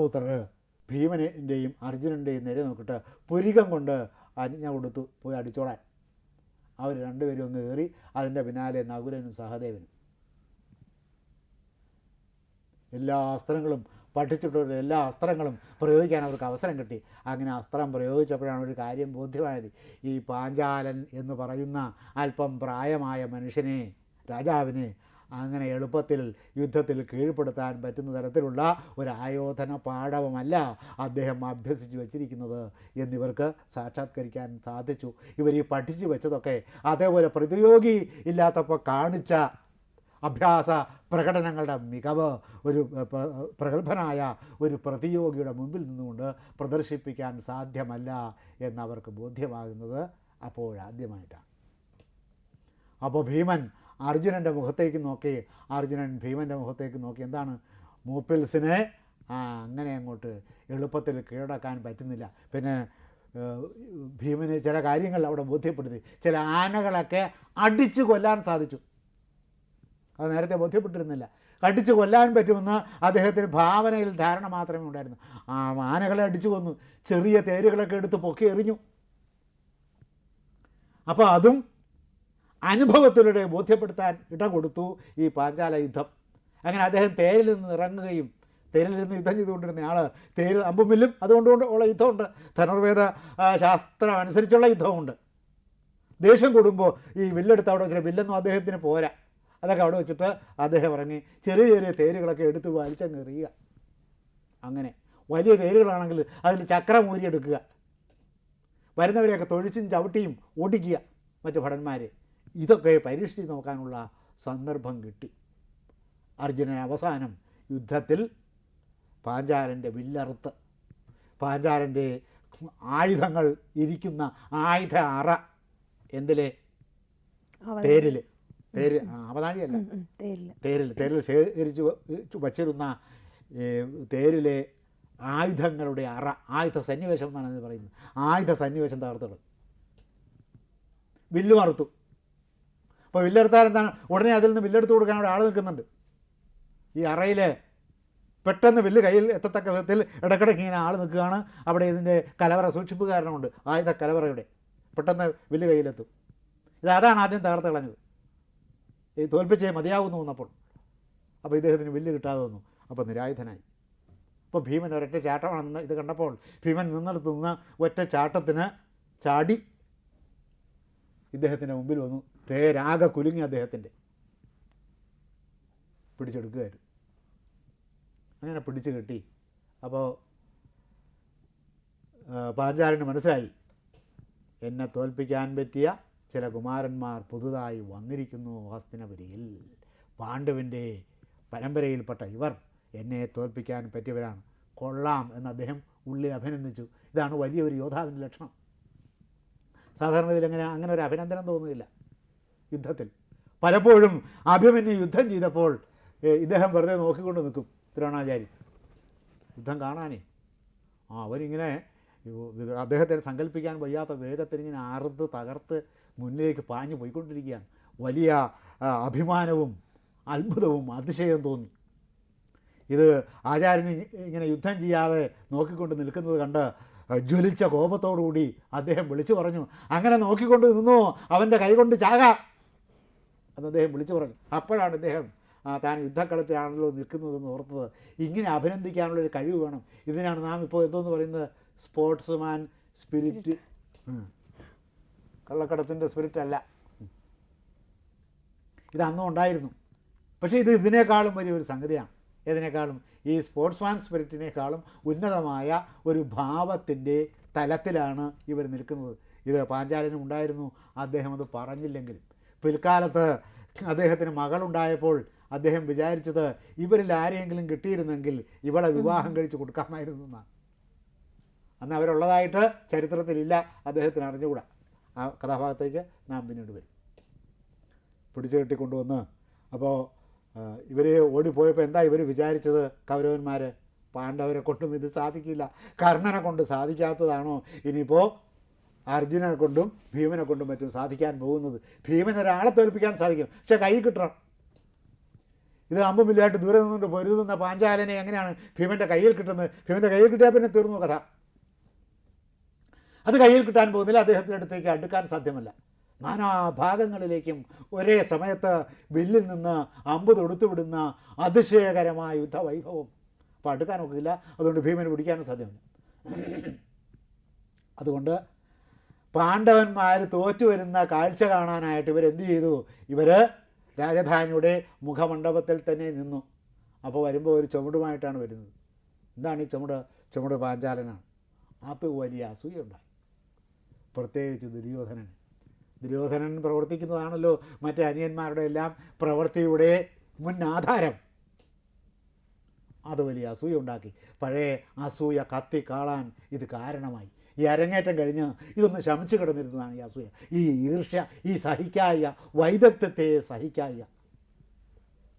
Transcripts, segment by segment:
ധർമ്മപുത്രർ ഭീമൻ്റെയും അർജുനൻ്റെയും നേരെ നോക്കിയിട്ട് പുരികം കൊണ്ട് ആജ്ഞ കൊടുത്തു, പോയി അടിച്ചോളാൻ. അവർ രണ്ടുപേരും ഒന്ന് കയറി. അതിൻ്റെ പിന്നാലെ നകുലനും സഹദേവനും. എല്ലാ അസ്ത്രങ്ങളും പഠിച്ചിട്ടുള്ള എല്ലാ അസ്ത്രങ്ങളും പ്രയോഗിക്കാൻ അവർക്ക് അവസരം കിട്ടി. അങ്ങനെ അസ്ത്രം പ്രയോഗിച്ചപ്പോഴാണ് ഒരു കാര്യം ബോധ്യമായത്. ഈ പാഞ്ചാലൻ എന്ന് പറയുന്ന അല്പം പ്രായമായ മനുഷ്യനെ, രാജാവിനെ അങ്ങനെ എളുപ്പത്തിൽ യുദ്ധത്തിൽ കീഴ്പ്പെടുത്താൻ പറ്റുന്ന തരത്തിലുള്ള ഒരു ആയോധന പാടവമല്ല അദ്ദേഹം അഭ്യസിച്ച് വച്ചിരിക്കുന്നത് എന്നിവർക്ക് സാക്ഷാത്കരിക്കാൻ സാധിച്ചു. ഇവർ ഈ പഠിച്ചു വെച്ചതൊക്കെ അതേപോലെ പ്രതിയോഗി ഇല്ലാത്തപ്പോൾ കാണിച്ച അഭ്യാസ പ്രകടനങ്ങളുടെ മികവ് ഒരു പ്രഗത്ഭനായ ഒരു പ്രതിയോഗിയുടെ മുമ്പിൽ നിന്നുകൊണ്ട് പ്രദർശിപ്പിക്കാൻ സാധ്യമല്ല എന്നവർക്ക് ബോധ്യമാകുന്നത് അപ്പോഴാദ്യമായിട്ടാണ്. അപ്പോൾ ഭീമൻ അർജുനൻ്റെ മുഖത്തേക്ക് നോക്കി, അർജുനൻ ഭീമൻ്റെ മുഖത്തേക്ക് നോക്കി. എന്താണ്? മൂപ്പിൽസിനെ അങ്ങനെ അങ്ങോട്ട് എളുപ്പത്തിൽ കീഴടക്കാൻ പറ്റുന്നില്ല. പിന്നെ ഭീമന് ചില കാര്യങ്ങൾ അവിടെ ബോധ്യപ്പെടുത്തി. ചില ആനകളൊക്കെ അടിച്ചു കൊല്ലാൻ സാധിച്ചു. അത് നേരത്തെ ബോധ്യപ്പെട്ടിരുന്നില്ല. അടിച്ചു കൊല്ലാൻ പറ്റുമെന്ന് അദ്ദേഹത്തിന് ഭാവനയിൽ ധാരണ മാത്രമേ ഉണ്ടായിരുന്നു. ആനകളെ അടിച്ചു കൊന്നു, ചെറിയ തേരുകളൊക്കെ എടുത്ത് പൊക്കി എറിഞ്ഞു. അപ്പോൾ അതും അനുഭവത്തിലൂടെ ബോധ്യപ്പെടുത്താൻ ഇട കൊടുത്തു ഈ പാഞ്ചാല യുദ്ധം. അങ്ങനെ അദ്ദേഹം തേരിൽ നിന്ന് ഇറങ്ങുകയും, തേരിൽ നിന്ന് യുദ്ധം ചെയ്തുകൊണ്ടിരുന്ന ആൾ തേര് അമ്പുമില്ലും അതുകൊണ്ട് ഉള്ള യുദ്ധമുണ്ട്, ധനുർവേദ ശാസ്ത്രം അനുസരിച്ചുള്ള യുദ്ധമുണ്ട്. ദേഷ്യം കൂടുമ്പോൾ ഈ വില്ലെടുത്ത് അവിടെ വെച്ചിട്ട് വില്ലൊന്നും അദ്ദേഹത്തിന് പോരാ. അതൊക്കെ അവിടെ വെച്ചിട്ട് അദ്ദേഹം ഇറങ്ങി ചെറിയ ചെറിയ തേരുകളൊക്കെ എടുത്ത് വലിച്ചെറിയുക. അങ്ങനെ വലിയ തേരുകളാണെങ്കിൽ അതിന് ചക്രം ഊരിയെടുക്കുക, വരുന്നവരെയൊക്കെ തൊഴിച്ചും ചവിട്ടിയും ഓടിക്കുക മറ്റു ഭടന്മാരെ. ഇതൊക്കെ പരീക്ഷിച്ച് നോക്കാനുള്ള സന്ദർഭം കിട്ടി. അർജുനൻ അവസാനം യുദ്ധത്തിൽ പാഞ്ചാലൻ്റെ വില്ലറുത്ത്, പാഞ്ചാലൻ്റെ ആയുധങ്ങൾ ഇരിക്കുന്ന ആയുധ അറ എന്തിലെ? തേരിൽ, തേര് അവതാഴിയല്ല, തേരിൽ ശേഖരിച്ച് വച്ചിരുന്ന തേരിലെ ആയുധങ്ങളുടെ അറ, ആയുധ സന്നിവേശം എന്നാണ് ഇത് പറയുന്നത്. ആയുധ സന്നിവേശം തകർത്തത്. വില്ല് മറുത്തു. അപ്പോൾ വില്ലെടുത്താൽ എന്താണ്? ഉടനെ അതിൽ നിന്ന് വില്ലെടുത്ത് കൊടുക്കാൻ അവിടെ ആൾ നിൽക്കുന്നുണ്ട്. ഈ അറയിൽ പെട്ടെന്ന് വില്ല് കയ്യിൽ എത്തത്തക്ക വിധത്തിൽ ഇടയ്ക്കിടയ്ക്ക് ഇങ്ങനെ ആൾ നിൽക്കുകയാണ്. അവിടെ ഇതിൻ്റെ കലവറ സൂക്ഷിപ്പുകാരനുണ്ട്, ആയുധ കലവറയുടെ. പെട്ടെന്ന് വില്ല് കയ്യിലെത്തും. അതാണ് ആദ്യം തകർത്ത് കളഞ്ഞത്. ഈ തോൽപ്പിച്ചേ മതിയാവുന്നു വന്നപ്പോൾ. അപ്പോൾ ഇദ്ദേഹത്തിന് വില്ല് കിട്ടാതെ വന്നു. അപ്പോൾ നിരായുധനായി. അപ്പോൾ ഭീമൻ ഒരൊറ്റ ചാട്ടമാണ് ഇത് കണ്ടപ്പോൾ ഭീമൻ നിന്നെടുത്ത് നിന്ന് ഒറ്റ ചാട്ടത്തിന് ചാടി ഇദ്ദേഹത്തിൻ്റെ മുമ്പിൽ വന്നു. തേരാകെ കുലുങ്ങി അദ്ദേഹത്തിൻ്റെ. പിടിച്ചെടുക്കുകയായിരുന്നു. അങ്ങനെ പിടിച്ചു കെട്ടി. അപ്പോൾ പാഞ്ചാലന് മനസ്സിലായി, എന്നെ തോൽപ്പിക്കാൻ പറ്റിയ ചില കുമാരന്മാർ പുതുതായി വന്നിരിക്കുന്നു ഹസ്തിനപുരിയിൽ. പാണ്ഡുവിൻ്റെ പരമ്പരയിൽപ്പെട്ട ഇവർ എന്നെ തോൽപ്പിക്കാൻ പറ്റിയവരാണ്, കൊള്ളാം എന്ന് അദ്ദേഹം ഉള്ളിൽ അഭിനന്ദിച്ചു. ഇതാണ് വലിയൊരു യോദ്ധാവിൻ്റെ ലക്ഷണം. സാധാരണ ഇതിലെങ്ങനെ അങ്ങനെ ഒരു അഭിനന്ദനം തോന്നുന്നില്ല യുദ്ധത്തിൽ. പലപ്പോഴും അഭിമന്യു യുദ്ധം ചെയ്തപ്പോൾ ഇദ്ദേഹം വെറുതെ നോക്കിക്കൊണ്ട് നിൽക്കും. ദ്രോണാചാരി യുദ്ധം കാണാനേ അവരിങ്ങനെ അദ്ദേഹത്തിന് സങ്കല്പിക്കാൻ വയ്യാത്ത വേഗത്തിനിങ്ങനെ അറുത്ത് തകർത്ത് മുന്നിലേക്ക് പാഞ്ഞു പോയിക്കൊണ്ടിരിക്കുകയാണ്. വലിയ അഭിമാനവും അത്ഭുതവും അതിശയവും തോന്നി. ഇത് ആചാര്യന് ഇങ്ങനെ യുദ്ധം ചെയ്യാതെ നോക്കിക്കൊണ്ട് നിൽക്കുന്നത് കണ്ട് ജ്വലിച്ച കോപത്തോടുകൂടി അദ്ദേഹം വിളിച്ചു പറഞ്ഞു, അങ്ങനെ നോക്കിക്കൊണ്ട് നിന്നോ, അവൻ്റെ കൈകൊണ്ട് ചാകാം എന്ന് അദ്ദേഹം വിളിച്ചു പറഞ്ഞു. അപ്പോഴാണ് ഇദ്ദേഹം താൻ യുദ്ധക്കളത്തിലാണല്ലോ നിൽക്കുന്നതെന്ന് ഓർത്തത്. ഇങ്ങനെ അഭിനന്ദിക്കാനുള്ളൊരു കഴിവ് വേണം. ഇതിനാണ് നാം ഇപ്പോൾ എന്തോന്ന് പറയുന്നത്? Sportsman spirit. കള്ളക്കടത്തിൻ്റെ സ്പിരിറ്റ് അല്ല, ഇതന്നും ഉണ്ടായിരുന്നു. പക്ഷേ ഇതിനേക്കാളും വലിയൊരു സംഗതിയാണ്. ഏതിനേക്കാളും? ഈ സ്പോർട്സ്മാൻ സ്പിരിറ്റിനേക്കാളും ഉന്നതമായ ഒരു ഭാവത്തിൻ്റെ തലത്തിലാണ് ഇവർ നിൽക്കുന്നത്. ഇത് പാഞ്ചാലനും ഉണ്ടായിരുന്നു. അദ്ദേഹം അത് പറഞ്ഞില്ലെങ്കിലും പിൽക്കാലത്ത് അദ്ദേഹത്തിന് മകളുണ്ടായപ്പോൾ അദ്ദേഹം വിചാരിച്ചത് ഇവരിൽ ആരെയെങ്കിലും കിട്ടിയിരുന്നെങ്കിൽ ഇവളെ വിവാഹം കഴിച്ച് കൊടുക്കാമായിരുന്നു എന്നാണ്. അന്ന് അവരുള്ളതായിട്ട് ചരിത്രത്തിലില്ല, അദ്ദേഹത്തിന് അറിഞ്ഞുകൂടാ. ആ കഥാഭാഗത്തേക്ക് നാം പിന്നീട് വരും. പിടിച്ചു കെട്ടിക്കൊണ്ടുവന്ന് അപ്പോൾ ഇവർ ഓടിപ്പോയപ്പോൾ എന്താ ഇവർ വിചാരിച്ചത്? കൗരവന്മാർ പാണ്ഡവരെ കൊണ്ടും ഇത് സാധിക്കില്ല, കർണനെ കൊണ്ട് സാധിക്കാത്തതാണോ ഇനിയിപ്പോൾ അർജുനനെ കൊണ്ടും ഭീമനെ കൊണ്ടും മറ്റും സാധിക്കാൻ പോകുന്നത്? ഭീമൻ ഒരാളെ തോൽപ്പിക്കാൻ സാധിക്കും, പക്ഷെ കൈ കിട്ടണം. ഇത് അമ്പും വില്ലായിട്ട് ദൂരെ നിന്നുകൊണ്ട് പൊരുതുന്ന പാഞ്ചാലനെ എങ്ങനെയാണ് ഭീമൻ്റെ കയ്യിൽ കിട്ടുന്നത്? ഭീമൻ്റെ കയ്യിൽ കിട്ടിയാൽ പിന്നെ തീർന്നു കഥ. അത് കയ്യിൽ കിട്ടാൻ പോകുന്നില്ല, അദ്ദേഹത്തിൻ്റെ അടുത്തേക്ക് അടുക്കാൻ സാധ്യമല്ല. നാനാഭാഗങ്ങളിലേക്കും ഒരേ സമയത്ത് വില്ലിൽ നിന്ന് അമ്പ് തൊടുത്തു വിടുന്ന അതിശയകരമായ യുദ്ധവൈഭവം. അപ്പോൾ അടുക്കാൻ ഒക്കില്ല, അതുകൊണ്ട് ഭീമന് പിടിക്കാനും സാധ്യമല്ല. അതുകൊണ്ട് പാണ്ഡവന്മാർ തോറ്റു വരുന്ന കാഴ്ച കാണാനായിട്ട് ഇവരെന്ത് ചെയ്തു? ഇവർ രാജധാനിയുടെ മുഖമണ്ഡപത്തിൽ തന്നെ നിന്നു. അപ്പോൾ വരുമ്പോൾ ഒരു ചുമടുമായിട്ടാണ് വരുന്നത്. എന്താണ് ഈ ചുമട്? ചുമട് പാഞ്ചാലനാണ്. അത് വലിയ അസൂയുണ്ടായി, പ്രത്യേകിച്ച് ദുര്യോധനൻ പ്രവർത്തിക്കുന്നതാണല്ലോ മറ്റേ അനിയന്മാരുടെ എല്ലാം പ്രവൃത്തിയുടെ മുൻ ആധാരം. അത് വലിയ അസൂയ ഉണ്ടാക്കി. പഴയ അസൂയ കത്തി കാളാൻ ഇത് കാരണമായി. ഈ അരങ്ങേറ്റം കഴിഞ്ഞ് ഇതൊന്ന് ശമിച്ചു കിടന്നിരുന്നതാണ് ഈ അസൂയ, ഈ ഈർഷ്യ, ഈ സഹിക്കായ, വൈദഗ്ധ്യത്തെ സഹിക്കായ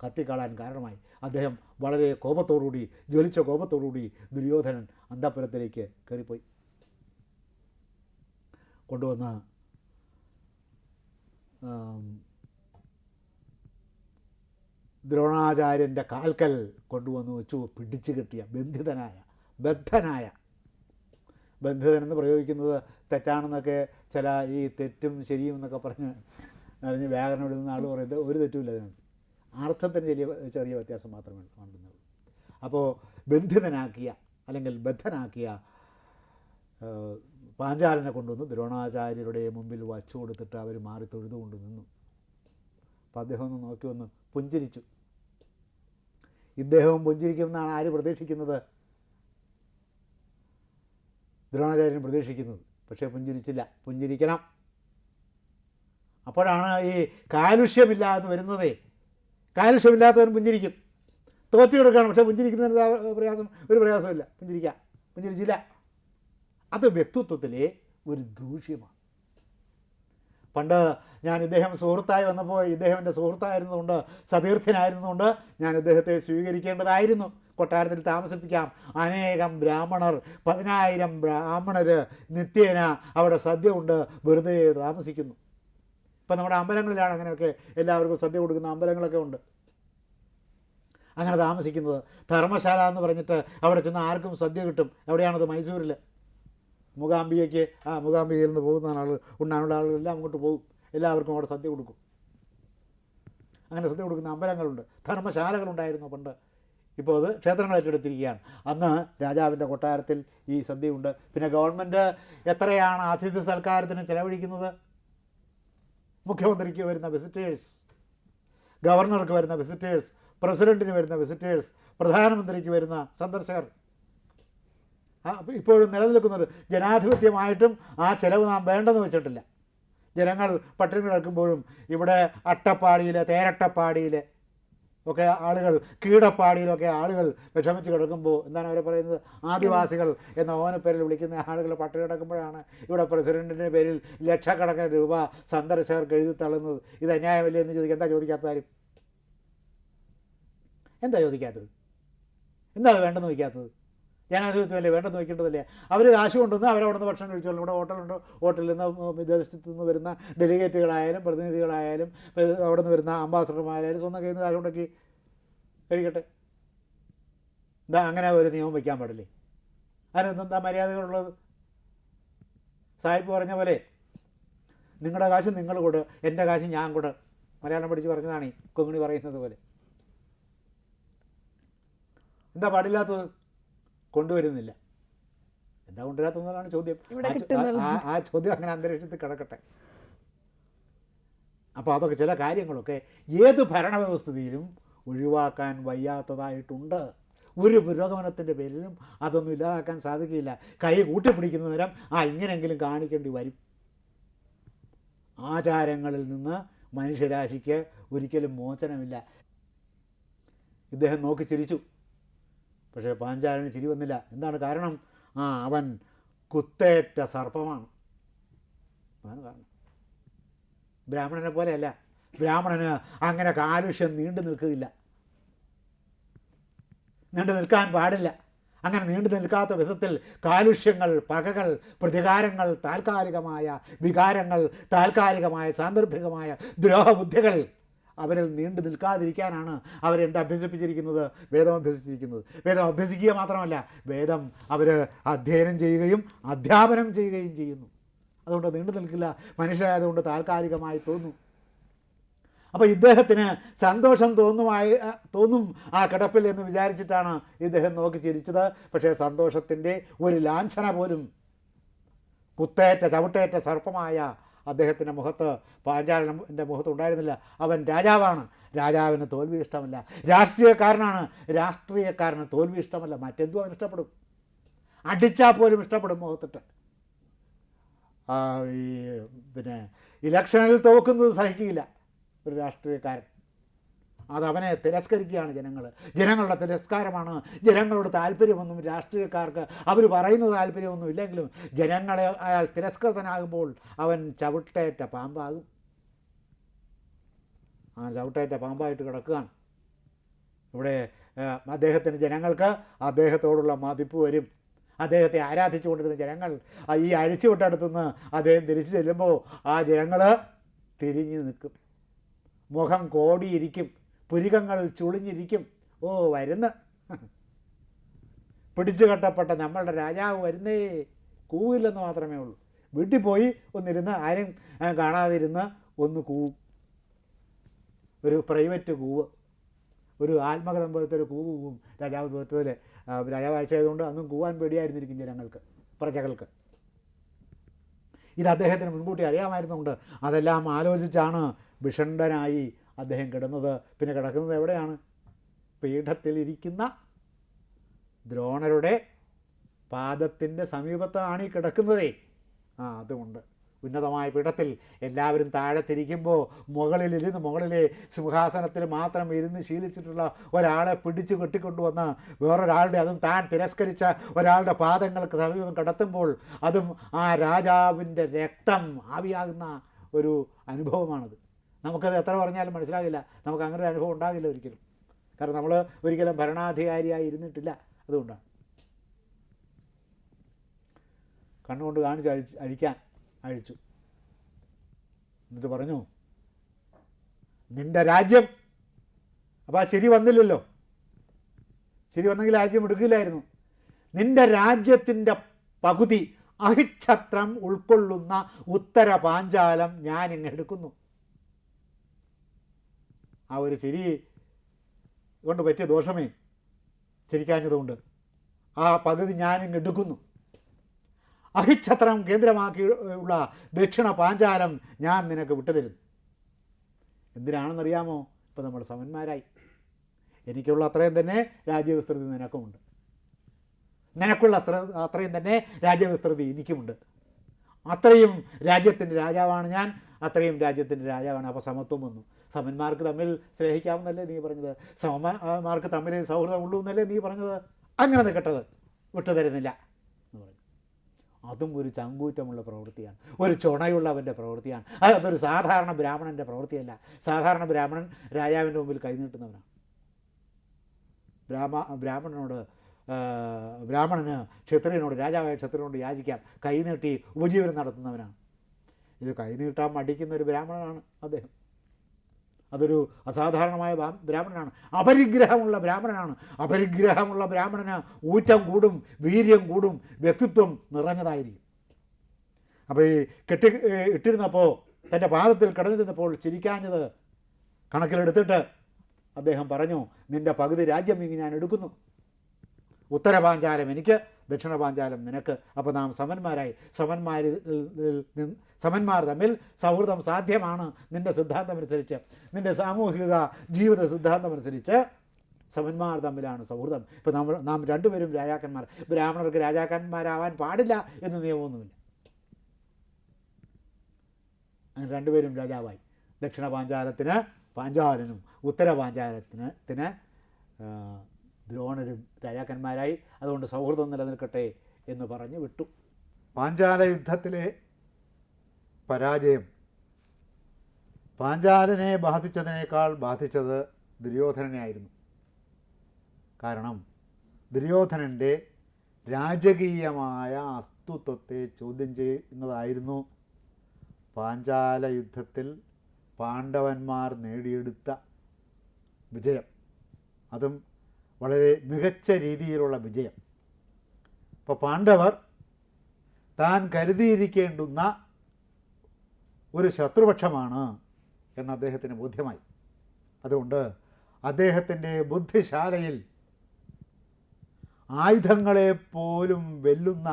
കത്തിക്കാളാൻ കാരണമായി. അദ്ദേഹം വളരെ കോപത്തോടുകൂടി, ജ്വലിച്ച കോപത്തോടുകൂടി ദുര്യോധനൻ അന്തഃപുരത്തിലേക്ക് കയറിപ്പോയി. കൊണ്ടുവന്ന് ദ്രോണാചാര്യൻ്റെ കാൽക്കൽ കൊണ്ടുവന്ന് വെച്ചു. പിടിച്ചു കിട്ടിയ ബദ്ധനായ ബന്ധിതനെന്ന് പ്രയോഗിക്കുന്നത് തെറ്റാണെന്നൊക്കെ ചില ഈ തെറ്റും ശരിയും എന്നൊക്കെ പറഞ്ഞ് വ്യാകരണം എഴുതുന്ന ആൾ പറയുന്നത് ഒരു തെറ്റുമില്ല. അതിനകത്ത് അർത്ഥത്തിന് ചെറിയ വ്യത്യാസം മാത്രമേ ഉണ്ടെന്നുള്ളൂ. അപ്പോൾ ബന്ധിതനാക്കിയ അല്ലെങ്കിൽ ബദ്ധനാക്കിയ പാഞ്ചാലനെ കൊണ്ടുവന്ന് ദ്രോണാചാര്യരുടെ മുമ്പിൽ വച്ചു കൊടുത്തിട്ട് അവർ മാറി തൊഴുതുകൊണ്ട് നിന്നു. അപ്പോൾ അദ്ദേഹം ഒന്ന് നോക്കി വന്ന് പുഞ്ചിരിച്ചു. ഇദ്ദേഹവും പുഞ്ചിരിക്കുമെന്നാണ് ആര് പ്രതീക്ഷിക്കുന്നത്? ദ്രോണാചാര്യൻ പ്രതീക്ഷിക്കുന്നത്. പക്ഷേ പുഞ്ചിരിച്ചില്ല. പുഞ്ചിരിക്കണം. അപ്പോഴാണ് ഈ കാലുഷ്യമില്ലാതെ വരുന്നതേ. കാലുഷ്യമില്ലാത്തവൻ പുഞ്ചിരിക്കും. തോറ്റു കിടക്കുകയാണ്, പക്ഷേ പുഞ്ചിരിക്കുന്നതിന് ഒരു പ്രയാസമില്ല. പുഞ്ചിരിച്ചില്ല. അത് വ്യക്തിത്വത്തിലെ ഒരു ദൂഷ്യമാണ്. പണ്ട് ഞാൻ ഇദ്ദേഹം സുഹൃത്തായി വന്നപ്പോൾ, ഇദ്ദേഹം എൻ്റെ സുഹൃത്തായിരുന്നതുകൊണ്ട്, സതീർത്ഥ്യനായിരുന്നതുകൊണ്ട് ഞാൻ ഇദ്ദേഹത്തെ സ്വീകരിക്കേണ്ടതായിരുന്നു. കൊട്ടാരത്തിൽ താമസിപ്പിക്കാം. അനേകം ബ്രാഹ്മണർ, 10,000 ബ്രാഹ്മണർ നിത്യേന അവിടെ സദ്യ കൊണ്ട് വെറുതെ താമസിക്കുന്നു. ഇപ്പം നമ്മുടെ അമ്പലങ്ങളിലാണ് അങ്ങനെയൊക്കെ എല്ലാവർക്കും സദ്യ കൊടുക്കുന്ന അമ്പലങ്ങളൊക്കെ ഉണ്ട്. അങ്ങനെ താമസിക്കുന്നത്. ധർമ്മശാല എന്ന് പറഞ്ഞിട്ട് അവിടെ ചെന്ന് ആർക്കും സദ്യ കിട്ടും. എവിടെയാണത്? മൈസൂരിൽ. മൂകാംബികയിൽ നിന്ന് പോകുന്ന ഉണ്ണാനുള്ള ആളുകളെല്ലാം അങ്ങോട്ട് പോകും. എല്ലാവർക്കും അവിടെ സദ്യ കൊടുക്കും. അങ്ങനെ സദ്യ കൊടുക്കുന്ന അമ്പലങ്ങളുണ്ട്, ധർമ്മശാലകളുണ്ടായിരുന്നു പണ്ട്. ഇപ്പോൾ അത് ക്ഷേത്രങ്ങൾ ഏറ്റെടുത്തിരിക്കുകയാണ്. അന്ന് രാജാവിൻ്റെ കൊട്ടാരത്തിൽ ഈ സദ്യയുണ്ട്. പിന്നെ ഗവൺമെൻറ് എത്രയാണ് അതിഥി സൽക്കാരത്തിന് ചിലവഴിക്കുന്നത്? മുഖ്യമന്ത്രിക്ക് വരുന്ന വിസിറ്റേഴ്സ്, ഗവർണർക്ക് വരുന്ന വിസിറ്റേഴ്സ്, പ്രസിഡൻറ്റിന് വരുന്ന വിസിറ്റേഴ്സ്, പ്രധാനമന്ത്രിക്ക് വരുന്ന സന്ദർശകർ, ഇപ്പോഴും നിലനിൽക്കുന്നത്. ജനാധിപത്യമായിട്ടും ആ ചിലവ് നാം വേണ്ടെന്ന് വെച്ചിട്ടില്ല. ജനങ്ങൾ പട്ടിണി കിടക്കുമ്പോഴും ഇവിടെ അട്ടപ്പാടിയിൽ, തേരട്ടപ്പാടിയിൽ ഒക്കെ ആളുകൾ, കീടപ്പാടിയിലൊക്കെ ആളുകൾ വിഷമിച്ച് കിടക്കുമ്പോൾ എന്താണ് അവർ പറയുന്നത്? ആദിവാസികൾ എന്ന ഓനപ്പേരിൽ വിളിക്കുന്ന ആളുകൾ പട്ടിണി കിടക്കുമ്പോഴാണ് ഇവിടെ പ്രസിഡൻറ്റിൻ്റെ പേരിൽ ലക്ഷക്കണക്കിന് രൂപ സന്ദർശകർക്ക് എഴുതി തള്ളുന്നത്. ഇത് അന്യായമല്ലേ എന്ന് ചോദിക്കുക. എന്താ ചോദിക്കാത്തതാരും? എന്താ ചോദിക്കാത്തത്? എന്താ അത് വേണ്ടെന്ന് വയ്ക്കാത്തത്? ജനാധിപത്യമല്ലേ, വേണ്ടെന്ന് വയ്ക്കേണ്ടതല്ലേ? അവർ കാശ് കൊണ്ടുവന്ന് അവരവിടെ നിന്ന് ഭക്ഷണം കഴിച്ചോളും. ഇവിടെ ഹോട്ടലുണ്ട്, ഹോട്ടലിൽ നിന്ന് വിദേശത്ത് നിന്ന് വരുന്ന ഡെലിഗേറ്റുകളായാലും പ്രതിനിധികളായാലും അവിടെ നിന്ന് വരുന്ന അംബാസഡർമാരായാലും സ്വന്തം കയ്യിൽ നിന്ന് കാശ് കൊണ്ടാക്കി കഴിക്കട്ടെ. എന്താ അങ്ങനെ ഒരു നിയമം വയ്ക്കാൻ പാടില്ലേ? അതിനെന്താ മര്യാദകളുള്ളത്? സാഹിബ് പറഞ്ഞ പോലെ നിങ്ങളുടെ കാശ് നിങ്ങൾ കൊട്, എൻ്റെ കാശ് ഞാൻ കൊട്. മലയാളം പഠിച്ച് പറഞ്ഞതാണ് ഈ കൊങ്ങിണി പറയുന്നത് പോലെ. എന്താ പാടില്ലാത്തത്? കൊണ്ടുവരുന്നില്ല. എന്താ കൊണ്ടുവരാത്തതാണ് ചോദ്യം. ആ ചോദ്യം അങ്ങനെ അന്തരീക്ഷത്തിൽ കിടക്കട്ടെ. അപ്പോൾ അതൊക്കെ ചില കാര്യങ്ങളൊക്കെ ഏത് ഭരണവ്യവസ്ഥയിലും ഒഴിവാക്കാൻ വയ്യാത്തതായിട്ടുണ്ട്. ഒരു പുരോഗമനത്തിൻ്റെ പേരിലും അതൊന്നും ഇല്ലാതാക്കാൻ സാധിക്കില്ല. കൈ കൂട്ടിപ്പിടിക്കുന്നവരും ഇങ്ങനെയെങ്കിലും കാണിക്കേണ്ടി വരും. ആചാരങ്ങളിൽ നിന്ന് മനുഷ്യരാശിക്ക് ഒരിക്കലും മോചനമില്ല. ഇദ്ദേഹം നോക്കി ചിരിച്ചു. പക്ഷേ പാഞ്ചാലന് ചിരി വന്നില്ല. എന്താണ് കാരണം? അവൻ കുത്തേറ്റ സർപ്പമാണ്. അതാണ് കാരണം. ബ്രാഹ്മണനെ പോലെയല്ല. ബ്രാഹ്മണന് അങ്ങനെ കാലുഷ്യം നീണ്ടു നിൽക്കുകയില്ല, നീണ്ടു നിൽക്കാൻ പാടില്ല. അങ്ങനെ നീണ്ടു നിൽക്കാത്ത വിധത്തിൽ കാലുഷ്യങ്ങൾ, പകകൾ, പ്രതികാരങ്ങൾ, താൽക്കാലികമായ വികാരങ്ങൾ, താൽക്കാലികമായ സാന്ദർഭികമായ ദ്രോഹബുദ്ധികൾ, അവരിൽ നീണ്ടു നിൽക്കാതിരിക്കാനാണ് അവരെന്ത് അഭ്യസിപ്പിച്ചിരിക്കുന്നത്? വേദം അഭ്യസിച്ചിരിക്കുന്നത്. വേദം അഭ്യസിക്കുക മാത്രമല്ല, വേദം അവർ അധ്യയനം ചെയ്യുകയും അധ്യാപനം ചെയ്യുകയും ചെയ്യുന്നു. അതുകൊണ്ട് നീണ്ടു നിൽക്കില്ല, മനുഷ്യരായതുകൊണ്ട് താൽക്കാലികമായി തോന്നും. അപ്പോൾ ഇദ്ദേഹത്തിന് സന്തോഷം തോന്നും ആ കിടപ്പിൽ എന്ന് വിചാരിച്ചിട്ടാണ് ഇദ്ദേഹം നോക്കി ചിരിച്ചത്. പക്ഷേ സന്തോഷത്തിൻ്റെ ഒരു ലാഞ്ചന പോലും ചവിട്ടേറ്റ സർപ്പമായ അദ്ദേഹത്തിൻ്റെ മുഖത്ത്, പാഞ്ചാലൻ്റെ മുഖത്ത് ഉണ്ടായിരുന്നില്ല. അവൻ രാജാവാണ്, രാജാവിന് തോൽവി ഇഷ്ടമല്ല. രാഷ്ട്രീയക്കാരനാണ്, രാഷ്ട്രീയക്കാരന് തോൽവി ഇഷ്ടമല്ല. മറ്റെന്തും അവൻ ഇഷ്ടപ്പെടും, അടിച്ചാൽ പോലും ഇഷ്ടപ്പെടും മുഖത്തിട്ട്. പിന്നെ ഇലക്ഷനിൽ തോക്കുന്നത് സഹിക്കില്ല ഒരു രാഷ്ട്രീയക്കാരൻ. അതവനെ തിരസ്കരിക്കുകയാണ് ജനങ്ങളുടെ തിരസ്കാരമാണ്. ജനങ്ങളോട് താല്പര്യമൊന്നും രാഷ്ട്രീയക്കാർക്ക് അവർ പറയുന്നത് താല്പര്യമൊന്നും ഇല്ലെങ്കിലും ജനങ്ങളെ അയാൾ തിരസ്കൃതനാകുമ്പോൾ അവൻ ചവിട്ടേറ്റ പാമ്പാകും. ആ ചവിട്ടേറ്റ പാമ്പായിട്ട് കിടക്കുകയാണ്. ഇവിടെ അദ്ദേഹത്തിന് ജനങ്ങൾക്ക് അദ്ദേഹത്തോടുള്ള മതിപ്പ് വരും. അദ്ദേഹത്തെ ആരാധിച്ചുകൊണ്ടിരുന്ന ജനങ്ങൾ ഈ അഴിച്ചുവിട്ടടുത്തുനിന്ന് അദ്ദേഹം തിരിച്ചു ചെല്ലുമ്പോൾ ആ ജനങ്ങൾ തിരിഞ്ഞു നിൽക്കും, മുഖം കോടിയിരിക്കും, പുരികങ്ങൾ ചുളിഞ്ഞിരിക്കും. ഓ വരുന്ന പിടിച്ചു കെട്ടപ്പെട്ട നമ്മളുടെ രാജാവ് വരുന്നേ, കൂവില്ലെന്ന് മാത്രമേ ഉള്ളൂ. വീട്ടിൽ പോയി ഒന്നിരുന്ന് ആരും കാണാതിരുന്ന് ഒന്ന് കൂവും, ഒരു പ്രൈവറ്റ് കൂവ്, ഒരു ആത്മകഥം പോലത്തെ ഒരു കൂവ് കൂവും. രാജാവ് തോറ്റതിൽ രാജാവ് അയച്ചതുകൊണ്ട് അന്നും കൂവാൻ പേടിയായിരുന്നിരിക്കും ജനങ്ങൾക്ക്, പ്രജകൾക്ക്. ഇത് അദ്ദേഹത്തിന് മുൻകൂട്ടി അറിയാമായിരുന്നുണ്ട്. അതെല്ലാം ആലോചിച്ചാണ് വിഷണ്ഡനായി അദ്ദേഹം കിടന്നത്. പിന്നെ കിടക്കുന്നത് എവിടെയാണ്? പീഠത്തിലിരിക്കുന്ന ദ്രോണരുടെ പാദത്തിൻ്റെ സമീപത്താണ് ഈ കിടക്കുന്നതേ. അതുകൊണ്ട് ഉന്നതമായ പീഠത്തിൽ എല്ലാവരും താഴത്തിരിക്കുമ്പോൾ മുകളിലെ സിംഹാസനത്തിൽ മാത്രം ഇരുന്ന് ശീലിച്ചിട്ടുള്ള ഒരാളെ പിടിച്ചു കെട്ടിക്കൊണ്ടുവന്ന് വേറൊരാളുടെ, അതും താൻ തിരസ്കരിച്ച ഒരാളുടെ പാദങ്ങൾക്ക് സമീപം കിടത്തുമ്പോൾ അതും ആ രാജാവിൻ്റെ രക്തം ആവിയാകുന്ന ഒരു അനുഭവമാണത്. നമുക്കത് എത്ര പറഞ്ഞാലും മനസ്സിലാകില്ല, നമുക്ക് അങ്ങനെ ഒരു അനുഭവം ഉണ്ടാകില്ല ഒരിക്കലും. കാരണം നമ്മൾ ഒരിക്കലും ഭരണാധികാരിയായി ഇരുന്നിട്ടില്ല. അതുകൊണ്ടാണ് കണ്ണുകൊണ്ട് കാണിച്ച് അഴിച്ചു. എന്നിട്ട് പറഞ്ഞു, നിന്റെ രാജ്യം. അപ്പോൾ ആ ചിരി വന്നില്ലല്ലോ. ചിരി വന്നെങ്കിൽ രാജ്യം എടുക്കില്ലായിരുന്നു. നിന്റെ രാജ്യത്തിൻ്റെ പകുതി അഹിച്ഛത്രം ഉൾക്കൊള്ളുന്ന ഉത്തര പാഞ്ചാലം ഞാൻ ഇങ്ങെടുക്കുന്നു. ആ ഒരു ചിരി കൊണ്ട് പറ്റിയ ദോഷമേ, ചിരിക്കാഞ്ഞതുകൊണ്ട് ആ പകുതി ഞാനിങ്ങെടുക്കുന്നു. അഹിച്ഛത്രം കേന്ദ്രമാക്കിയുള്ള ദക്ഷിണ പാഞ്ചാലം ഞാൻ നിനക്ക് വിട്ടുതരുന്നു. എന്തിനാണെന്നറിയാമോ? ഇപ്പോൾ നമ്മൾ സമന്മാരായി. എനിക്കുള്ള അത്രയും തന്നെ രാജ്യവിസ്തൃതി നിനക്കുമുണ്ട്, നിനക്കുള്ള അത്രയും തന്നെ രാജ്യവിസ്തൃതി എനിക്കുമുണ്ട്. അത്രയും രാജ്യത്തിൻ്റെ രാജാവാണ് ഞാൻ, അത്രയും രാജ്യത്തിൻ്റെ രാജാവാണ്. അപ്പോൾ സമത്വം വന്നു. സമന്മാർക്ക് തമ്മിൽ സ്നേഹിക്കാമെന്നല്ലേ നീ പറഞ്ഞത്? സമന്മാർക്ക് തമ്മിൽ സൗഹൃദമുള്ളൂ എന്നല്ലേ നീ പറഞ്ഞത്? അങ്ങനെ നിൽക്കട്ടത്, വിട്ടുതരുന്നില്ല എന്ന് പറഞ്ഞു. അതും ഒരു ചങ്കൂറ്റമുള്ള പ്രവൃത്തിയാണ്, ഒരു ചുണയുള്ളവൻ്റെ പ്രവൃത്തിയാണ്. അതൊരു സാധാരണ ബ്രാഹ്മണൻ്റെ പ്രവൃത്തിയല്ല. സാധാരണ ബ്രാഹ്മണൻ രാജാവിൻ്റെ മുമ്പിൽ കൈനീട്ടുന്നവനാണ്. ബ്രാഹ്മണന് ക്ഷത്രിയനോട്, രാജാവായ ക്ഷത്രിയനോട് യാചിക്കാം, കൈനീട്ടി ഉപജീവനം നടത്തുന്നവനാണ്. ഇത് കൈനീട്ടാൻ മടിക്കുന്ന ഒരു ബ്രാഹ്മണനാണ് അദ്ദേഹം. അതൊരു അസാധാരണമായ ബ്രാഹ്മണനാണ്, അപരിഗ്രഹമുള്ള ബ്രാഹ്മണനാണ്. അപരിഗ്രഹമുള്ള ബ്രാഹ്മണന് ഊറ്റം കൂടും, വീര്യം കൂടും, വ്യക്തിത്വം നിറഞ്ഞതായിരിക്കും. അപ്പോൾ ഈ ഇട്ടിരുന്നപ്പോൾ, തൻ്റെ പാദത്തിൽ കിടന്നിരുന്നപ്പോൾ ചിരിക്കാഞ്ഞത് കണക്കിലെടുത്തിട്ട് അദ്ദേഹം പറഞ്ഞു, നിൻ്റെ പകുതി രാജ്യം ഇങ്ങ് ഞാൻ എടുക്കുന്നു. ഉത്തര പാഞ്ചാലം എനിക്ക്, ദക്ഷിണ പാഞ്ചാലം നിനക്ക്. അപ്പോൾ നാം സമന്മാരായി. സമന്മാർ തമ്മിൽ സൗഹൃദം സാധ്യമാണ് നിൻ്റെ സിദ്ധാന്തമനുസരിച്ച്, നിൻ്റെ സാമൂഹിക ജീവിത സിദ്ധാന്തമനുസരിച്ച് സമന്മാർ തമ്മിലാണ് സൗഹൃദം. ഇപ്പോൾ നാം രണ്ടുപേരും രാജാക്കന്മാർ. ബ്രാഹ്മണർക്ക് രാജാക്കന്മാരാവാൻ പാടില്ല എന്ന് നിയമമൊന്നുമില്ല. അങ്ങനെ രണ്ടുപേരും രാജാവായി. ദക്ഷിണ പാഞ്ചാലത്തിന് പാഞ്ചാലനും ഉത്തര പാഞ്ചാലത്തിന് ദ്രോണരും രാജാക്കന്മാരായി. അതുകൊണ്ട് സൗഹൃദം നിലനിൽക്കട്ടെ എന്ന് പറഞ്ഞ് വിട്ടു. പാഞ്ചാല യുദ്ധത്തിലെ പരാജയം പാഞ്ചാലനെ ബാധിച്ചതിനേക്കാൾ ബാധിച്ചത് ദുര്യോധനനെ ആയിരുന്നു. കാരണം ദുര്യോധനൻ്റെ രാജകീയമായ അസ്തിത്വത്തെ ചോദ്യം ചെയ്യുന്നതായിരുന്നു പാഞ്ചാല യുദ്ധത്തിൽ പാണ്ഡവന്മാർ നേടിയെടുത്ത വിജയം, അതും വളരെ മികച്ച രീതിയിലുള്ള വിജയം. അപ്പോൾ പാണ്ഡവർ താൻ കരുതിയിരിക്കേണ്ടുന്ന ഒരു ശത്രുപക്ഷമാണ് എന്ന് അദ്ദേഹത്തിന് ബോധ്യമായി. അതുകൊണ്ട് അദ്ദേഹത്തിൻ്റെ ബുദ്ധിശാലയിൽ ആയുധങ്ങളെപ്പോലും വെല്ലുന്ന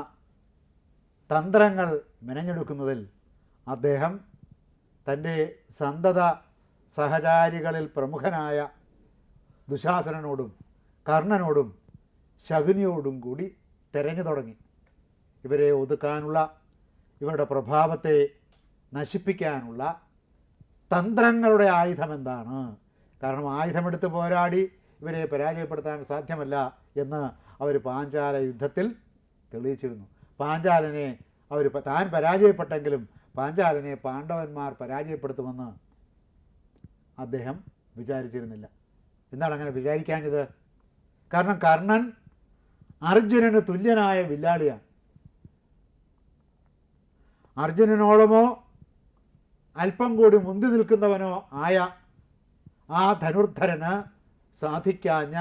തന്ത്രങ്ങൾ മെനഞ്ഞെടുക്കുന്നതിൽ അദ്ദേഹം തൻ്റെ സന്തത സഹചാരികളിൽ പ്രമുഖനായ ദുശാസനനോടും കർണനോടും ശകുനിയോടും കൂടി തെരഞ്ഞു തുടങ്ങി. ഇവരെ ഒതുക്കാനുള്ള, ഇവരുടെ പ്രഭാവത്തെ നശിപ്പിക്കാനുള്ള തന്ത്രങ്ങളുടെ ആയുധം എന്താണ്? കാരണം ആയുധമെടുത്ത് പോരാടി ഇവരെ പരാജയപ്പെടുത്താൻ സാധ്യമല്ല എന്ന് അവർ പാഞ്ചാല യുദ്ധത്തിൽ തെളിയിച്ചിരുന്നു. പാഞ്ചാലനെ താൻ പരാജയപ്പെട്ടെങ്കിലും പാഞ്ചാലനെ പാണ്ഡവന്മാർ പരാജയപ്പെടുത്തുമെന്ന് അദ്ദേഹം വിചാരിച്ചിരുന്നില്ല. എന്താണ് അങ്ങനെ വിചാരിക്കാഞ്ഞത്? കാരണം കർണൻ അർജുനന് തുല്യനായ വില്ലാളിയാണ്. അർജുനനോളമോ അല്പം കൂടി മുന്തി നിൽക്കുന്നവനോ ആയ ആ ധനുർധരന് സാധിക്കാഞ്ഞ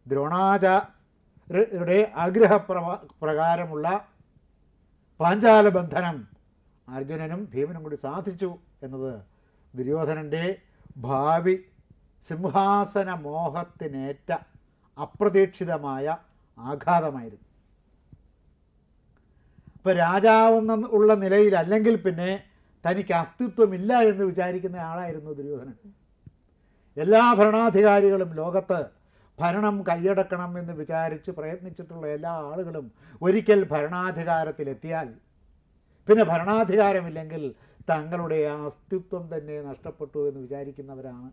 ദ്രോണാചാര്യരുടെ ആഗ്രഹപ്രകാരമുള്ള പാഞ്ചാല ബന്ധനം അർജുനനും ഭീമനും കൂടി സാധിച്ചു എന്നത് ദുര്യോധനൻ്റെ ഭാവി സിംഹാസന മോഹത്തിനേറ്റ അപ്രതീക്ഷിതമായ ആഘാതമായിരുന്നു. ഇപ്പോൾ രാജാവെന്ന ഉള്ള നിലയിൽ അല്ലെങ്കിൽ പിന്നെ തനിക്ക് അസ്തിത്വമില്ല എന്ന് വിചാരിക്കുന്ന ആളായിരുന്നു ദുര്യോധനൻ. എല്ലാ ഭരണാധികാരികളും ലോകത്ത് ഭരണം കൈയടക്കണം എന്ന് വിചാരിച്ച് പ്രയത്നിച്ചിട്ടുള്ള എല്ലാ ആളുകളും ഒരിക്കൽ ഭരണാധികാരത്തിലെത്തിയാൽ പിന്നെ ഭരണാധികാരമില്ലെങ്കിൽ തങ്ങളുടെ അസ്തിത്വം തന്നെ നഷ്ടപ്പെട്ടു എന്ന് വിചാരിക്കുന്നവരാണ്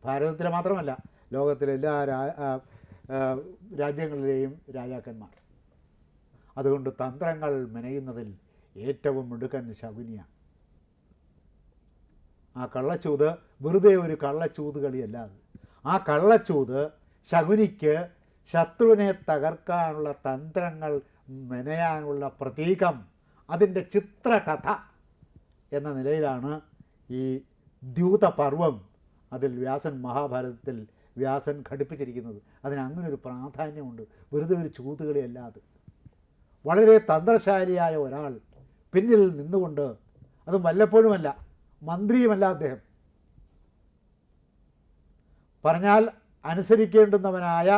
ഭാരതത്തിലെ മാത്രമല്ല ലോകത്തിലെ എല്ലാ രാജ്യങ്ങളിലെയും രാജാക്കന്മാർ. അതുകൊണ്ട് തന്ത്രങ്ങൾ മെനയുന്നതിൽ ഏറ്റവും മിടുക്കൻ ശകുനിയാണ്. ആ കള്ളച്ചൂത് വെറുതെ ഒരു കള്ളച്ചൂത് കളിയല്ലാതെ ആ കള്ളച്ചൂത് ശകുനിക്ക് ശത്രുവിനെ തകർക്കാനുള്ള തന്ത്രങ്ങൾ മെനയാനുള്ള പ്രതീകം, അതിൻ്റെ ചിത്രകഥ എന്ന നിലയിലാണ് ഈ ദ്യൂതപർവം അതിൽ വ്യാസൻ മഹാഭാരതത്തിൽ വ്യാസൻ ഘടിപ്പിച്ചിരിക്കുന്നത്. അതിന് അങ്ങനൊരു പ്രാധാന്യമുണ്ട്. വെറുതെ ഒരു ചൂതുകളിയല്ലാതെ വളരെ തന്ത്രശാലിയായ ഒരാൾ പിന്നിൽ നിന്നുകൊണ്ട്, അതും വല്ലപ്പോഴുമല്ല, മന്ത്രിയുമല്ല അദ്ദേഹം, പറഞ്ഞാൽ അനുസരിക്കേണ്ടുന്നവനായ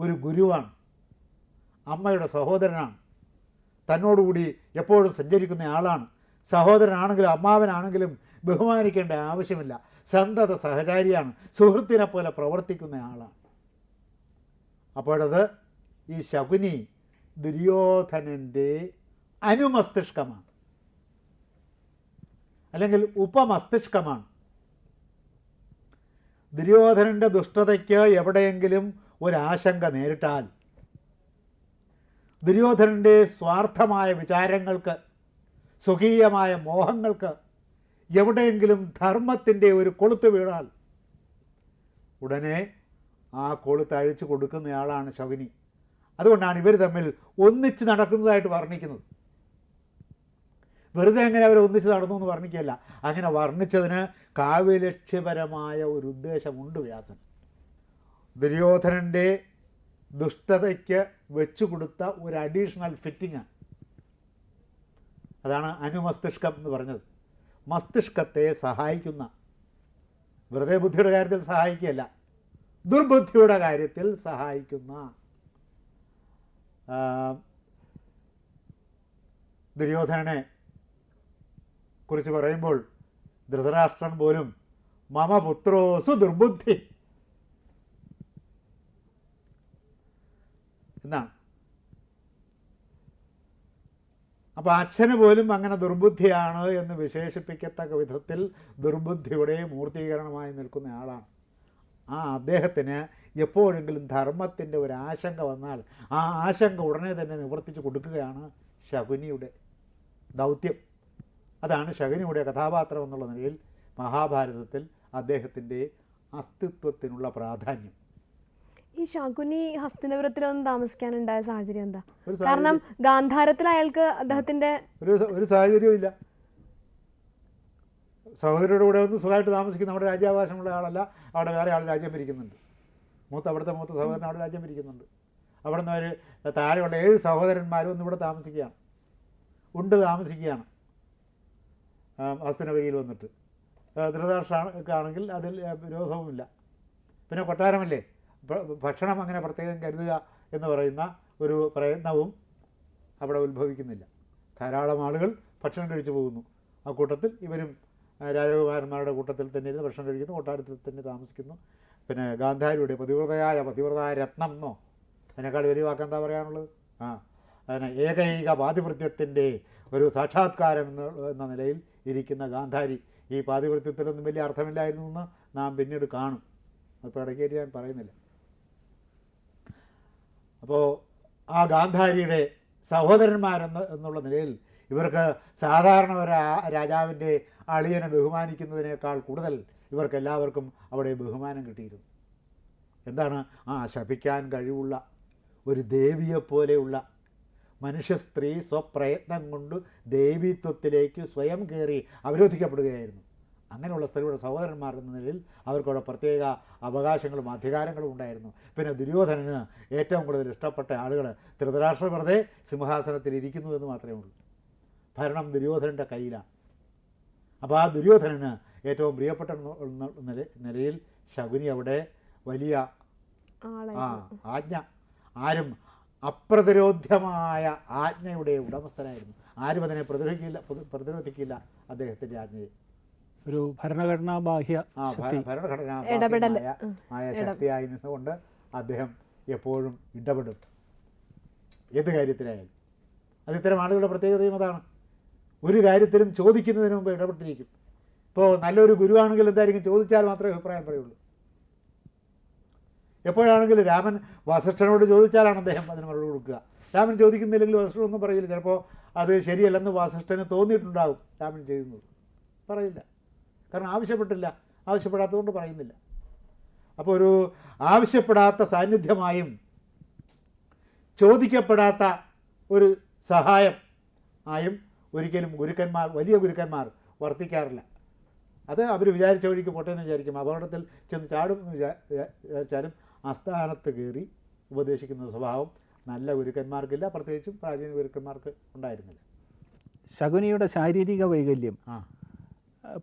ഒരു ഗുരുവാണ്, അമ്മയുടെ സഹോദരനാണ്, തന്നോടുകൂടി എപ്പോഴും സഞ്ചരിക്കുന്ന ആളാണ്. സഹോദരനാണെങ്കിലും അമ്മാവനാണെങ്കിലും ബഹുമാനിക്കേണ്ട ആവശ്യമില്ല. സന്തത സഹചാരിയാണ്, സുഹൃത്തിനെ പോലെ പ്രവർത്തിക്കുന്ന ആളാണ്. അപ്പോഴത് ഈ ശകുനി ദുര്യോധനൻ്റെ അനുമസ്തിഷ്കമാണ്, അല്ലെങ്കിൽ ഉപമസ്തിഷ്കമാണ്. ദുര്യോധനൻ്റെ ദുഷ്ടതയ്ക്ക് എവിടെയെങ്കിലും ഒരാശങ്ക നേരിട്ടാൽ, ദുര്യോധനൻ്റെ സ്വാർത്ഥമായ വിചാരങ്ങൾക്ക്, സ്വകീയമായ മോഹങ്ങൾക്ക് എവിടെയെങ്കിലും ധർമ്മത്തിൻ്റെ ഒരു കൊളുത്ത് വീണാൽ ഉടനെ ആ കൊളുത്ത് അഴിച്ചു കൊടുക്കുന്നയാളാണ് ശകുനി. അതുകൊണ്ടാണ് ഇവർ തമ്മിൽ ഒന്നിച്ച് നടക്കുന്നതായിട്ട് വർണ്ണിക്കുന്നത്. വെറുതെ അങ്ങനെ അവർ ഒന്നിച്ച് നടന്നു എന്ന് വർണ്ണിക്കുകയല്ല. അങ്ങനെ വർണ്ണിച്ചതിന് കാവ്യലക്ഷ്യപരമായ ഒരു ഉദ്ദേശമുണ്ട് വ്യാസൻ. ദുര്യോധനൻ്റെ ദുഷ്ടതയ്ക്ക് വെച്ചു കൊടുത്ത ഒരു അഡീഷണൽ ഫിറ്റിങ്ങാണ്. അതാണ് അനുമസ്തിഷ്കം എന്ന് പറഞ്ഞത്. മസ്തിഷ്കത്തെ സഹായിക്കുന്ന, വെറുതെ ബുദ്ധിയുടെ കാര്യത്തിൽ സഹായിക്കുകയല്ല, ദുർബുദ്ധിയുടെ കാര്യത്തിൽ സഹായിക്കുന്ന ദുര്യോധനനെ കുറിച്ച് പറയുമ്പോൾ ധൃതരാഷ്ട്രൻ പോലും മമ പുത്രോസു ദുർബുദ്ധി എന്നാണ്. അപ്പോൾ അച്ഛന് പോലും അങ്ങനെ ദുർബുദ്ധിയാണ് എന്ന് വിശേഷിപ്പിക്കത്തക്ക വിധത്തിൽ ദുർബുദ്ധിയുടെ മൂർത്തീകരണമായി നിൽക്കുന്ന ആളാണ്. ആ അദ്ദേഹത്തിന് എപ്പോഴെങ്കിലും ധർമ്മത്തിൻ്റെ ഒരു ആശങ്ക വന്നാൽ ആ ആശങ്ക ഉടനെ തന്നെ നിവർത്തിച്ച് കൊടുക്കുകയാണ് ശകുനിയുടെ ദൗത്യം. അതാണ് ശകുനിയുടെ കഥാപാത്രം എന്നുള്ള നിലയിൽ മഹാഭാരതത്തിൽ അദ്ദേഹത്തിൻ്റെ അസ്തിത്വത്തിനുള്ള പ്രാധാന്യം. ഈ ശകുനി ഹസ്തിനപുരത്തിലൊന്നും താമസിക്കാനുണ്ടായ സാഹചര്യം എന്താ? കാരണം ഗാന്ധാരത്തിൽ അയാൾക്ക് അദ്ദേഹത്തിൻ്റെ ഒരു സാഹചര്യവും ഇല്ല. സഹോദരിയുടെ കൂടെ ഒന്ന് സുഖമായിട്ട് താമസിക്കുന്ന നമ്മുടെ രാജ്യാവകാശമുള്ള ആളല്ല, അവിടെ വേറെ ആൾ രാജ്യം ഭരിക്കുന്നുണ്ട്. അവിടുത്തെ മൂത്ത സഹോദരൻ അവിടെ രാജ്യം ഭരിക്കുന്നുണ്ട്. അവിടെ നിന്ന് അവർ താഴെയുള്ള 7 സഹോദരന്മാരും ഒന്നും ഇവിടെ താമസിക്കുകയാണ് ഹസ്തിനപുരിയിൽ വന്നിട്ട്. ധൃതരാഷ്ട്രക്കാണെങ്കിൽ അതിൽ വിരോധവുമില്ല. പിന്നെ കൊട്ടാരമല്ലേ, ഭക്ഷണം അങ്ങനെ പ്രത്യേകം കരുതുക എന്ന് പറയുന്ന ഒരു പ്രയത്നവും അവിടെ ഉത്ഭവിക്കുന്നില്ല. ധാരാളം ആളുകൾ ഭക്ഷണം കഴിച്ചു പോകുന്നു. ആ കൂട്ടത്തിൽ ഇവരും രാജകുമാരന്മാരുടെ കൂട്ടത്തിൽ തന്നെ ഇരുന്ന് ഭക്ഷണം കഴിക്കുന്നു, കൊട്ടാരത്തിൽ തന്നെ താമസിക്കുന്നു. പിന്നെ ഗാന്ധാരിയുടെ പതിവ്രതായ രത്നം എന്നോ അതിനേക്കാൾ വലിയ വാക്കെന്താ പറയാനുള്ളത്? അതിന് ഏകൈക പാതിവൃത്യത്തിൻ്റെ ഒരു സാക്ഷാത്കാരം എന്ന നിലയിൽ ഇരിക്കുന്ന ഗാന്ധാരി. ഈ പാതിവൃത്യത്തിലൊന്നും വലിയ അർത്ഥമില്ലായിരുന്നു എന്ന് നാം പിന്നീട് കാണും. അപ്പോൾ ഇടയ്ക്കേറ്റ് ഞാൻ പറയുന്നില്ല. അപ്പോൾ ആ ഗാന്ധാരിയുടെ സഹോദരന്മാരെന്നുള്ള നിലയിൽ ഇവർക്ക് സാധാരണ ഒരു രാജാവിൻ്റെ അളിയനെ ബഹുമാനിക്കുന്നതിനേക്കാൾ കൂടുതൽ ഇവർക്കെല്ലാവർക്കും അവിടെ ബഹുമാനം കിട്ടിയിരുന്നു. എന്താണ്? ശപിക്കാൻ കഴിവുള്ള ഒരു ദേവിയെപ്പോലെയുള്ള മനുഷ്യ സ്ത്രീ സ്വപ്രയത്നം കൊണ്ട് ദേവീത്വത്തിലേക്ക് സ്വയം കയറി അവരോധിക്കപ്പെടുകയായിരുന്നു. അങ്ങനെയുള്ള സ്ത്രീയുടെ സഹോദരന്മാർ എന്ന നിലയിൽ അവർക്കവിടെ പ്രത്യേക അവകാശങ്ങളും അധികാരങ്ങളും ഉണ്ടായിരുന്നു. പിന്നെ ദുര്യോധനന് ഏറ്റവും കൂടുതൽ ഇഷ്ടപ്പെട്ട ആളുകൾ ധൃതരാഷ്ട്ര വെറുതെ സിംഹാസനത്തിൽ ഇരിക്കുന്നു എന്ന് മാത്രമേ ഉള്ളൂ. ഭരണം ദുര്യോധനൻ്റെ കയ്യിലാണ്. അപ്പോൾ ആ ദുര്യോധനന് ഏറ്റവും പ്രിയപ്പെട്ട നിലയിൽ ശകുനി അവിടെ വലിയ ആജ്ഞ, ആരും അപ്രതിരോധ്യമായ ആജ്ഞയുടെ ഉടമസ്ഥനായിരുന്നു. ആരും അതിനെ പ്രതിരോധിക്കില്ല അദ്ദേഹത്തിൻ്റെ ആജ്ഞയെ. ഒരു ഭരണഘടനാബാഹ്യ ഭരണഘടനാബാഹ്യമായ ശക്തിയായി നിന്നുകൊണ്ട് അദ്ദേഹം എപ്പോഴും ഇടപെടും, ഏത് കാര്യത്തിലായാലും. അത് ഇത്തരം ആളുകളുടെ പ്രത്യേകതയും അതാണ്. ഒരു കാര്യത്തിലും ചോദിക്കുന്നതിന് മുമ്പ് ഇടപെട്ടിരിക്കും. ഇപ്പോൾ നല്ലൊരു ഗുരുവാണെങ്കിൽ എന്തായിരിക്കും? ചോദിച്ചാൽ മാത്രമേ അഭിപ്രായം പറയുള്ളൂ. എപ്പോഴാണെങ്കിലും രാമൻ വസിഷ്ഠനോട് ചോദിച്ചാലാണ് അദ്ദേഹം അതിന് മറുപടി കൊടുക്കുക. രാമൻ ചോദിക്കുന്നില്ലെങ്കിൽ വസിഷ്ഠൻ ഒന്നും പറയില്ല. ചിലപ്പോൾ അത് ശരിയല്ലെന്ന് വസിഷ്ഠന് തോന്നിയിട്ടുണ്ടാകും, രാമൻ ചെയ്യുന്നത്. പറയില്ല, കാരണം ആവശ്യപ്പെടാത്തതുകൊണ്ട് പറയുന്നില്ല. അപ്പോൾ ഒരു ആവശ്യപ്പെടാത്ത സാന്നിധ്യമായും ചോദിക്കപ്പെടാത്ത ഒരു സഹായം ആയും ഒരിക്കലും വലിയ ഗുരുക്കന്മാർ വർത്തിക്കാറില്ല. അത് അവർ വിചാരിച്ച വഴിക്ക് പോട്ടെ എന്ന് വിചാരിക്കും. അപകടത്തിൽ ചെന്ന് ചാടും എന്ന് വിചാരിച്ചാലും ആസ്ഥാനത്ത് കയറി ഉപദേശിക്കുന്ന സ്വഭാവം നല്ല ഗുരുക്കന്മാർക്കില്ല, പ്രത്യേകിച്ചും പ്രാചീന ഗുരുക്കന്മാർക്ക് ഉണ്ടായിരുന്നില്ല. ശകുനിയുടെ ശാരീരിക വൈകല്യം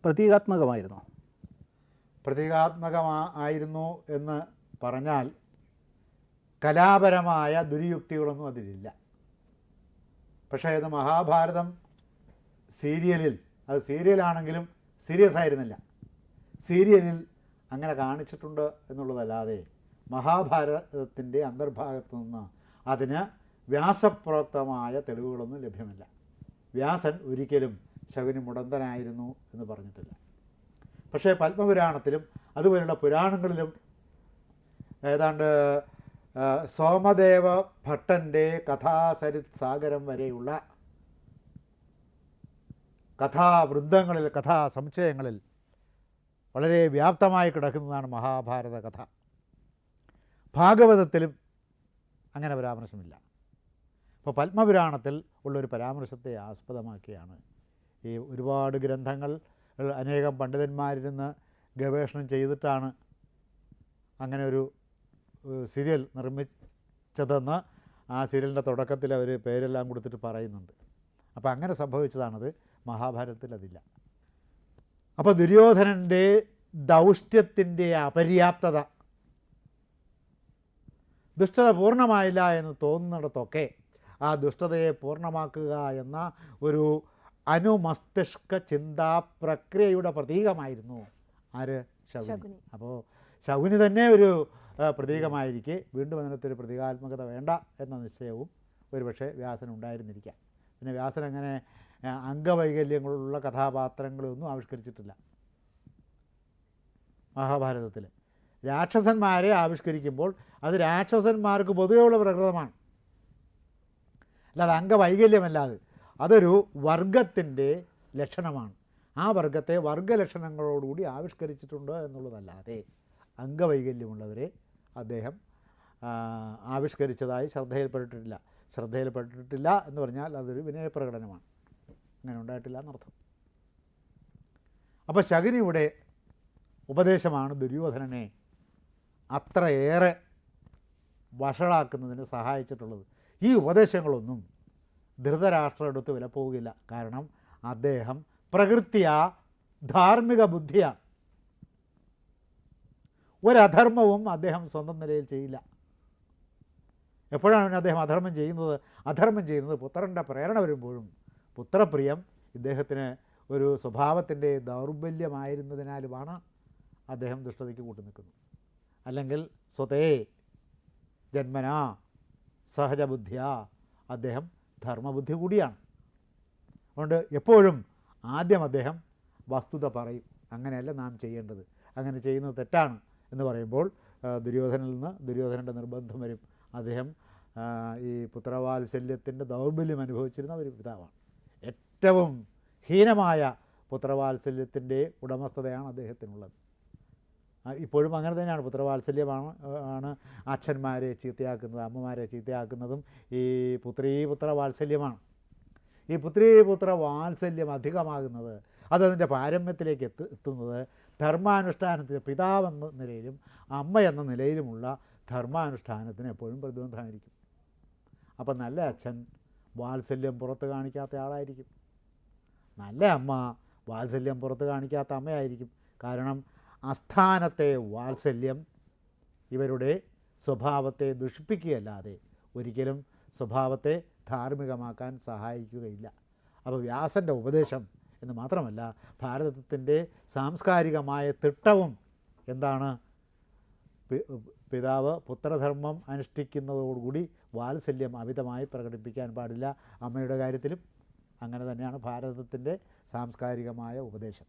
പ്രതീകാത്മകമായിരുന്നു. പ്രതീകാത്മകമായിരുന്നു എന്ന് പറഞ്ഞാൽ കലാപരമായ ദുര്യുക്തികളൊന്നും അതിലില്ല. പക്ഷേ അത് മഹാഭാരതം സീരിയലിൽ, അത് സീരിയലാണെങ്കിലും സീരിയസ് ആയിരുന്നില്ല. സീരിയലിൽ അങ്ങനെ കാണിച്ചിട്ടുണ്ട് എന്നുള്ളതല്ലാതെ മഹാഭാരതത്തിൻ്റെ അന്തർഭാഗത്തു നിന്ന് അതിന് വ്യാസപ്രോക്തമായ തെളിവുകളൊന്നും ലഭ്യമല്ല. വ്യാസൻ ഒരിക്കലും ശകുനി മുടന്തനായിരുന്നു എന്ന് പറഞ്ഞിട്ടില്ല. പക്ഷേ പത്മപുരാണത്തിലും അതുപോലുള്ള പുരാണങ്ങളിലും ഏതാണ്ട് സോമദേവ ഭട്ടൻ്റെ കഥാസരിത് സാഗരം വരെയുള്ള കഥാവൃന്ദങ്ങളിൽ, കഥാസമുച്ചയങ്ങളിൽ വളരെ വ്യാപ്തമായി കിടക്കുന്നതാണ് മഹാഭാരത കഥ. ഭാഗവതത്തിലും അങ്ങനെ പരാമർശമില്ല. അപ്പോൾ പത്മപുരാണത്തിൽ ഉള്ളൊരു പരാമർശത്തെ ആസ്പദമാക്കിയാണ് ഈ ഒരുപാട് ഗ്രന്ഥങ്ങൾ അനേകം പണ്ഡിതന്മാരിരുന്ന് ഗവേഷണം ചെയ്തിട്ടാണ് അങ്ങനെ ഒരു സീരിയൽ നിർമ്മിച്ചതെന്ന് ആ സീരിയലിൻ്റെ തുടക്കത്തിൽ അവർ പേരെല്ലാം കൊടുത്തിട്ട് പറയുന്നുണ്ട്. അപ്പോൾ അങ്ങനെ സംഭവിച്ചതാണത്. മഹാഭാരതത്തിൽ അതില്ല. അപ്പോൾ ദുര്യോധനൻ്റെ ദൗഷ്ട്യത്തിൻ്റെ അപര്യാപ്തത, ദുഷ്ടത പൂർണ്ണമായില്ല എന്ന് തോന്നുന്നിടത്തൊക്കെ ആ ദുഷ്ടതയെ പൂർണ്ണമാക്കുക എന്ന ഒരു അനുമസ്തിഷ്ക ചിന്താ പ്രക്രിയയുടെ പ്രതീകമായിരുന്നു ആര്? ശകുനി. അപ്പോൾ ശകുനി തന്നെ ഒരു പ്രതീകമായിരിക്കെ വീണ്ടും അതിനകത്തൊരു പ്രതീകാത്മകത വേണ്ട എന്ന നിശ്ചയവും ഒരുപക്ഷെ വ്യാസനുണ്ടായിരുന്നിരിക്കാം. പിന്നെ വ്യാസൻ അങ്ങനെ അംഗവൈകല്യങ്ങളുള്ള കഥാപാത്രങ്ങളൊന്നും ആവിഷ്കരിച്ചിട്ടില്ല. മഹാഭാരതത്തിൽ രാക്ഷസന്മാരെ ആവിഷ്കരിക്കുമ്പോൾ അത് രാക്ഷസന്മാർക്ക് പൊതുവെയുള്ള പ്രകൃതമാണ്, അല്ലാതെ അംഗവൈകല്യമല്ലാതെ. അതൊരു വർഗത്തിൻ്റെ ലക്ഷണമാണ്. ആ വർഗത്തെ വർഗലക്ഷണങ്ങളോടുകൂടി ആവിഷ്കരിച്ചിട്ടുണ്ട് എന്നുള്ളതല്ലാതെ അംഗവൈകല്യമുള്ളവരെ അദ്ദേഹം ആവിഷ്കരിച്ചതായി ശ്രദ്ധയിൽപ്പെട്ടിട്ടില്ല എന്ന് പറഞ്ഞാൽ അതൊരു വിനയപ്രകടനമാണ്. അങ്ങനെ ഉണ്ടായിട്ടില്ല എന്നർത്ഥം. അപ്പോൾ ശകുനിയുടെ ഉപദേശമാണ് ദുര്യോധനനെ അത്രയേറെ വഷളാക്കുന്നതിന് സഹായിച്ചിട്ടുള്ളത്. ഈ ഉപദേശങ്ങളൊന്നും ധൃതരാഷ്ട്രം എടുത്ത് വിലപ്പോവുകയില്ല. കാരണം അദ്ദേഹം പ്രകൃത്യാ ധാർമ്മിക ബുദ്ധിയാണ്. ഒരധർമ്മവും അദ്ദേഹം സ്വന്തം നിലയിൽ ചെയ്യില്ല. എപ്പോഴാണ് അദ്ദേഹം അധർമ്മം ചെയ്യുന്നത് പുത്രൻ്റെ പ്രേരണ വരുമ്പോഴും പുത്രപ്രിയം ഇദ്ദേഹത്തിന് ഒരു സ്വഭാവത്തിൻ്റെ ദൗർബല്യമായിരുന്നതിനാലുമാണ് അദ്ദേഹം ദുഷ്ടതയ്ക്ക് കൂട്ടുനിൽക്കുന്നത്. അല്ലെങ്കിൽ സ്വതേ ജന്മനാ സഹജബുദ്ധിയാ അദ്ദേഹം ധർമ്മബുദ്ധി കൂടിയാണ്. അതുകൊണ്ട് എപ്പോഴും ആദ്യം അദ്ദേഹം വസ്തുത പറയും, അങ്ങനെയല്ല നാം ചെയ്യേണ്ടത്, അങ്ങനെ ചെയ്യുന്നത് തെറ്റാണ് എന്ന് പറയുമ്പോൾ ദുര്യോധനൻ്റെ നിർബന്ധം വരും. അദ്ദേഹം ഈ പുത്രവാത്സല്യത്തിൻ്റെ ദൗർബല്യം അനുഭവിച്ചിരുന്ന ഒരു പിതാവാണ്. ഏറ്റവും ഹീനമായ പുത്രവാത്സല്യത്തിൻ്റെ ഉടമസ്ഥതയാണ് അദ്ദേഹത്തിനുള്ളത്. ഇപ്പോഴും അങ്ങനെ തന്നെയാണ്. പുത്രവാത്സല്യമാണ് അച്ഛന്മാരെ ചീത്തയാക്കുന്നത്, അമ്മമാരെ ചീത്തയാക്കുന്നതും ഈ പുത്രീപുത്ര വാത്സല്യമാണ്. ഈ പുത്രീപുത്ര വാത്സല്യം അധികമാകുന്നത്, അതതിൻ്റെ പാരമ്യത്തിലേക്ക് എത്തുന്നത് ധർമാനുഷ്ഠാനത്തിന് പിതാവെന്ന നിലയിലും അമ്മ എന്ന നിലയിലുമുള്ള ധർമാനുഷ്ഠാനത്തിന് എപ്പോഴും പ്രതിബന്ധമായിരിക്കും. അപ്പം നല്ല അച്ഛൻ വാത്സല്യം പുറത്ത് കാണിക്കാത്ത ആളായിരിക്കും, നല്ല അമ്മ വാത്സല്യം പുറത്ത് കാണിക്കാത്ത അമ്മയായിരിക്കും. കാരണം അസ്ഥാനത്തെ വാത്സല്യം ഇവരുടെ സ്വഭാവത്തെ ദുഷിപ്പിക്കുകയല്ലാതെ ഒരിക്കലും സ്വഭാവത്തെ ധാർമ്മികമാക്കാൻ സഹായിക്കുകയില്ല. അപ്പോൾ വ്യാസൻ്റെ ഉപദേശം എന്ന് മാത്രമല്ല, ഭാരതത്തിൻ്റെ സാംസ്കാരികമായ തിട്ടവും എന്താണ്? പിതാവ് പുത്രധർമ്മം അനുഷ്ഠിക്കുന്നതോടുകൂടി വാത്സല്യം അമിതമായി പ്രകടിപ്പിക്കാൻ പാടില്ല. അമ്മയുടെ കാര്യത്തിലും അങ്ങനെ തന്നെയാണ് ഭാരതത്തിൻ്റെ സാംസ്കാരികമായ ഉപദേശം.